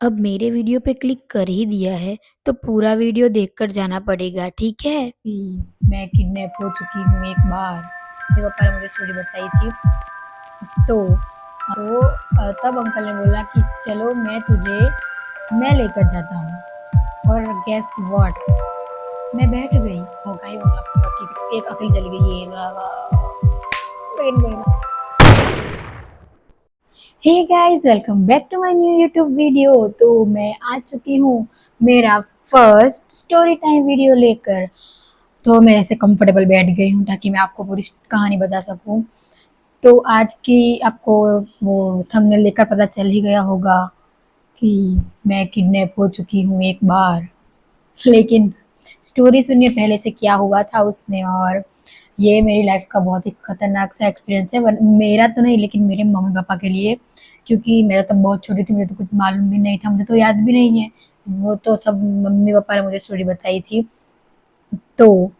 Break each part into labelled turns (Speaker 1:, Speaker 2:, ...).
Speaker 1: अब मेरे वीडियो पे क्लिक कर ही दिया है, तो पूरा वीडियो देखकर जाना पड़ेगा, ठीक है?
Speaker 2: कि मैं किडनैप हो चुकी हूँ एक बार। मेरे पापा ने मुझे स्टोरी बताई थी। तब अंकल ने बोला कि चलो मैं लेकर जाता हूँ। और गेस व्हाट, मैं बैठ गई। हो गई वो कि एक अकेली चली गई ये लेकिन कोई बात। Hey guys, welcome back to my new YouTube video. तो मैं आ चुकी हूँ मेरा फर्स्ट स्टोरी टाइम वीडियो लेकर। तो मैं ऐसे कंफर्टेबल बैठ गई हूँ ताकि मैं आपको पूरी कहानी बता सकूँ। तो आज की आपको वो थंबनेल देखकर पता चल ही गया होगा कि मैं किडनैप हो चुकी हूँ एक बार। लेकिन स्टोरी सुनिए पहले से क्या हुआ था उसमें। और ये मेरी लाइफ का बहुत ही खतरनाक सा एक्सपीरियंस है, मेरा तो नहीं लेकिन मेरे मम्मी पापा के लिए। क्योंकि मैं तब बहुत छोटी थी, मुझे तो कुछ मालूम भी नहीं था, मुझे तो याद भी नहीं है। वो तो सब मम्मी पापा ने मुझे स्टोरी बताई थी। तो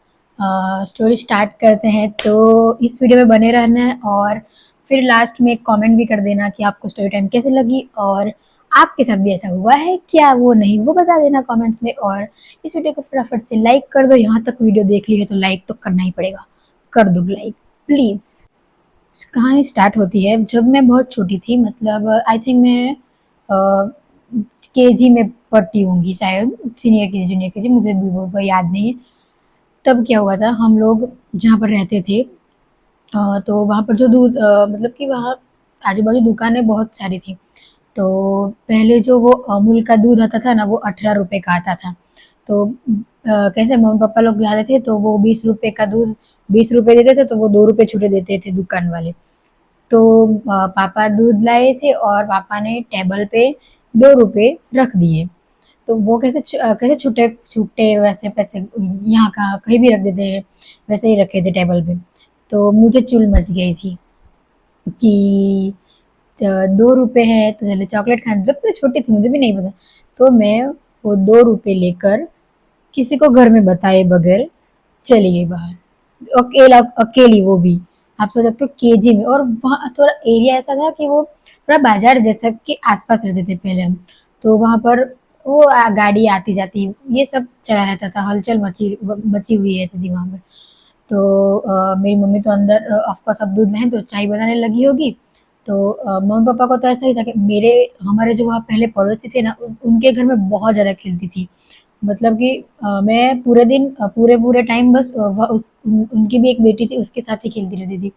Speaker 2: स्टोरी स्टार्ट करते हैं। तो इस वीडियो में बने रहना है और फिर लास्ट में एक कमेंट भी कर देना कि आपको स्टोरी टाइम कैसे लगी, और आपके साथ भी ऐसा हुआ है क्या वो नहीं, वो बता देना कमेंट्स में। और इस वीडियो को फटाफट से लाइक कर दो। यहाँ तक वीडियो देख ली है तो लाइक तो करना ही पड़ेगा। कर दो लाइक प्लीज। कहानी स्टार्ट होती है जब मैं बहुत छोटी थी, मतलब आई थिंक मैं केजी में पढ़ती होंगी शायद, सीनियर केजी जूनियर केजी, मुझे भी वो याद नहीं है। तब क्या हुआ था, हम लोग जहाँ पर रहते थे तो वहाँ पर जो दूध मतलब कि वहाँ आजू-बाजू दुकानें बहुत सारी थी। तो पहले जो वो अमूल का दूध आता था ना, वो 18 रुपए का आता था। तो कैसे मम्मी-पापा लोग जाते थे तो वो 20 रुपए का दूध 20 रुपए देते थे, तो वो 2 रुपए छुट्टे देते थे दुकान वाले। तो पापा दूध लाए थे और पापा ने टेबल पे 2 रुपए रख दिए। तो वो कैसे छुट्टे छुट्टे वैसे पैसे यहाँ कहाँ कहीं भी रख देते हैं, वैसे ही रखे थे टेबल पे। तो मुझे चुल मच गई थी कि 2 रुपए हैं तो चलो चॉकलेट खाने, जब मैं छोटी थी मुझे भी नहीं पता। तो मैं वो 2 रुपए लेकर किसी को घर में बताए बगैर चली गई बाहर, अकेली वो भी। आप सोच सकते हो केजी में, और वहाँ थोड़ा एरिया ऐसा था कि वो थोड़ा बाजार जैसा के आसपास रहते थे पहले हम। तो वहाँ पर वो गाड़ी आती जाती ये सब चला रहता था, हलचल मची मची हुई रहती थी वहाँ पर। तो मेरी मम्मी तो अंदर ऑफकोर्स अब दूध लाए तो चाय बनाने लगी होगी। तो मम्मी पापा को तो ऐसा ही था कि हमारे जो वहाँ पहले पड़ोसी थे ना, उनके घर में बहुत ज़्यादा खिलती थी। मतलब कि मैं पूरे दिन पूरे पूरे टाइम बस उनकी भी एक बेटी थी, उसके साथ ही खेलती रहती थी।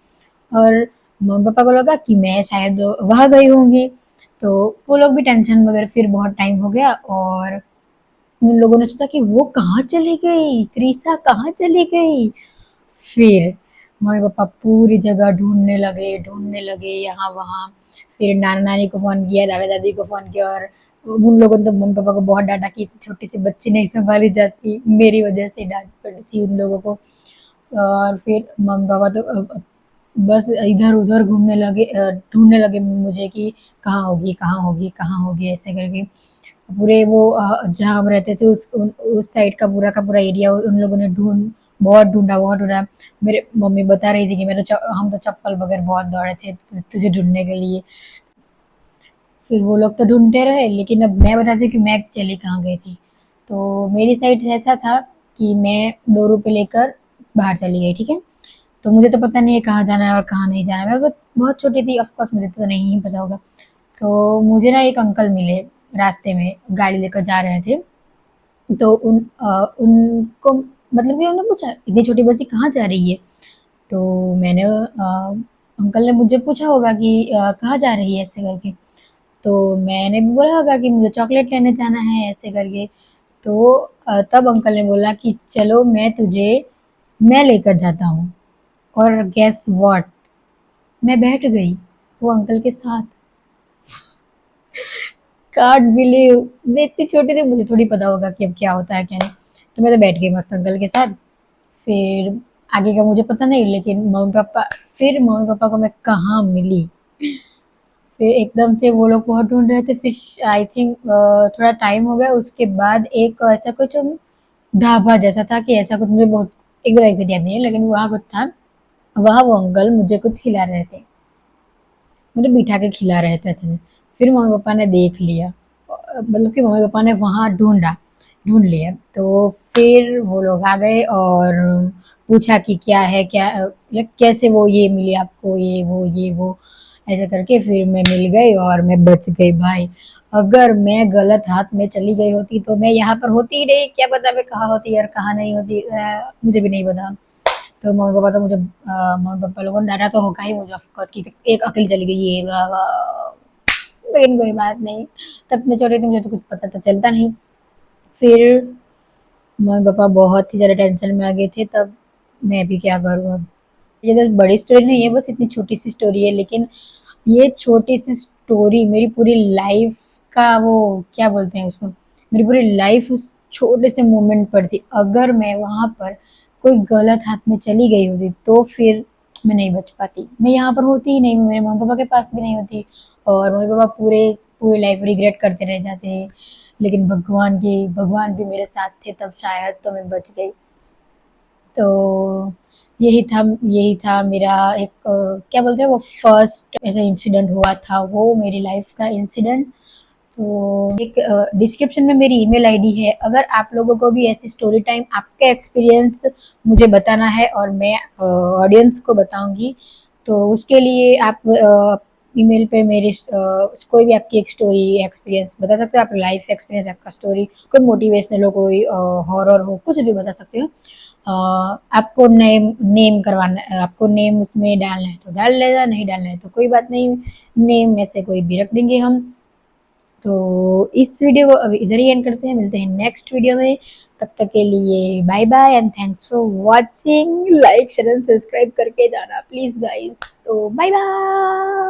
Speaker 2: और मम्मी पापा को लगा कि मैं शायद वहाँ गई होंगी। तो वो लोग भी टेंशन वगैरह, फिर बहुत टाइम हो गया और उन लोगों ने सोचा कि वो कहाँ चली गई, क्रिसा कहाँ चली गई। फिर मम्मी-पापा पूरी जगह ढूँढने लगे यहाँ-वहाँ। फिर नाना-नानी को फ़ोन किया, दादा-दादी को फ़ोन किया, और उन लोगों ने तो मम्मी-पापा को बहुत डाँटा कि छोटी-सी बच्ची नहीं सँभाली जाती। मेरी वज़ह से डाँट पड़ी थी उन लोगों को। और फिर मम्मी-पापा तो बस इधर-उधर ढूँढने लगे मुझे कि कहाँ होगी, कहाँ होगी ऐसे करके। पूरे वो जहाँ हम रहते थे उस साइड का पूरा एरिया उन लोगों ने बहुत ढूँढा। मेरे मम्मी बता रही थी कि हम तो चप्पल बगैर बहुत दौड़े थे तुझे ढूँढने के लिए। फिर वो लोग तो ढूँढते रहे, लेकिन अब मैं बताती हूँ कि मैं चली कहाँ गई थी। तो मेरी साइड ऐसा था कि मैं 2 रुपए लेकर बाहर चली गई, ठीक है? तो मुझे तो पता नहीं है कहाँ जाना है और कहाँ नहीं जाना है। मैं बहुत छोटी थी, ऑफ कोर्स मुझे तो नहीं ही पता होगा। तो मुझे ना एक अंकल मिले रास्ते में, गाड़ी लेकर जा रहे थे। तो उनको मतलब कि उन्होंने पूछा इतनी छोटी बच्ची कहाँ जा रही है। तो मैंने अंकल ने मुझे पूछा होगा कि कहाँ जा रही है ऐसे करके। तो मैंने भी बोला होगा कि मुझे चॉकलेट लेने जाना है ऐसे करके। तो तब अंकल ने बोला कि चलो मैं लेकर जाता हूँ। और गेस व्हाट, मैं बैठ गई वो अंकल के साथ। कांट बिलीव, मैं इतनी छोटी थी, मुझे थोड़ी पता होगा कि अब क्या होता है क्या नहीं। तो मैं तो बैठ गई मस्त अंकल के साथ। फिर आगे का मुझे पता नहीं, लेकिन मम्मी पापा को मैं कहाँ मिली। फिर एकदम से वो लोग बहुत ढूंढ रहे थे। फिर आई थिंक थोड़ा टाइम हो गया, उसके बाद एक ऐसा कुछ ढाबा जैसा था कि ऐसा कुछ, मुझे बहुत एकदम एग्जैक्ट याद नहीं है, लेकिन वहाँ कुछ था। वहाँ वो अंकल मुझे कुछ खिला रहे थे, मुझे बिठा के खिला रहे थे अच्छे से। फिर मम्मी पापा ने देख लिया, मतलब कि मम्मी-पापा ने वहाँ ढूँढ लिया। तो फिर वो लोग आ गए और पूछा कि क्या है, क्या मतलब कैसे वो ये मिली आपको, ये वो, ऐसा करके फिर मैं मिल गई और मैं बच गई भाई। अगर मैं गलत हाथ में चली गई होती तो मैं यहाँ पर होती ही नहीं, क्या पता मैं कहाँ होती और कहाँ नहीं होती, मुझे भी नहीं पता। तो मम्मी-पापा तो मुझे मम्मी-पापा लोगों ने डाँटा तो होगा ही मुझे ऑफ कोर्स कि एक अकेली चली गई ये लेकिन कोई बात नहीं, तब मैं छोटी थी मुझे तो कुछ पता तो चलता नहीं। फिर मम्मी-पापा बहुत ही ज़्यादा टेंशन में आ गए थे तब मैं भी क्या करूँ अब। ये तो बड़ी स्टोरी नहीं है, बस इतनी छोटी-सी स्टोरी है, लेकिन ये छोटी-सी स्टोरी मेरी पूरी लाइफ़ का वो क्या बोलते हैं उसको, मेरी पूरी लाइफ़ उस छोटे से मोमेंट पर थी। अगर मैं वहाँ पर कोई गलत हाथ में चली गई होती तो फिर मैं नहीं बच पाती। मैं यहाँ पर होती ही नहीं, मेरे मम्मी-पापा के पास भी नहीं होती और मम्मी-पापा पूरी लाइफ़ रिग्रेट करते रह जाते। लेकिन भगवान भी मेरे साथ थे तब शायद तो मैं बच गई। तो यही था मेरा एक क्या बोलते हैं वो फर्स्ट ऐसा इंसिडेंट हुआ था, वो मेरी लाइफ का इंसिडेंट। तो एक डिस्क्रिप्शन में मेरी ईमेल आईडी है, अगर आप लोगों को भी ऐसी स्टोरी टाइम आपका एक्सपीरियंस मुझे बताना है और मैं ऑडियंस को बताऊंगी, तो उसके लिए आप ईमेल पे मेरी कोई भी आपकी एक स्टोरी एक्सपीरियंस बता सकते हो, आप लाइफ एक्सपीरियंस, आपका स्टोरी, कोई मोटिवेशनल हो, कोई हॉरर हो, कुछ भी बता सकते हो। आपको नेम नेम करवाना, आपको नेम उसमें डालना है तो डाल लेगा, नहीं डालना है तो कोई बात नहीं, नेम में से कोई भी रख देंगे हम। तो इस वीडियो को अभी इधर ही एंड करते हैं, मिलते हैं नेक्स्ट वीडियो में। तब तक के लिए bye bye and thanks for watching. Like share and subscribe करके जाना प्लीज गाइस। तो बाय बाय।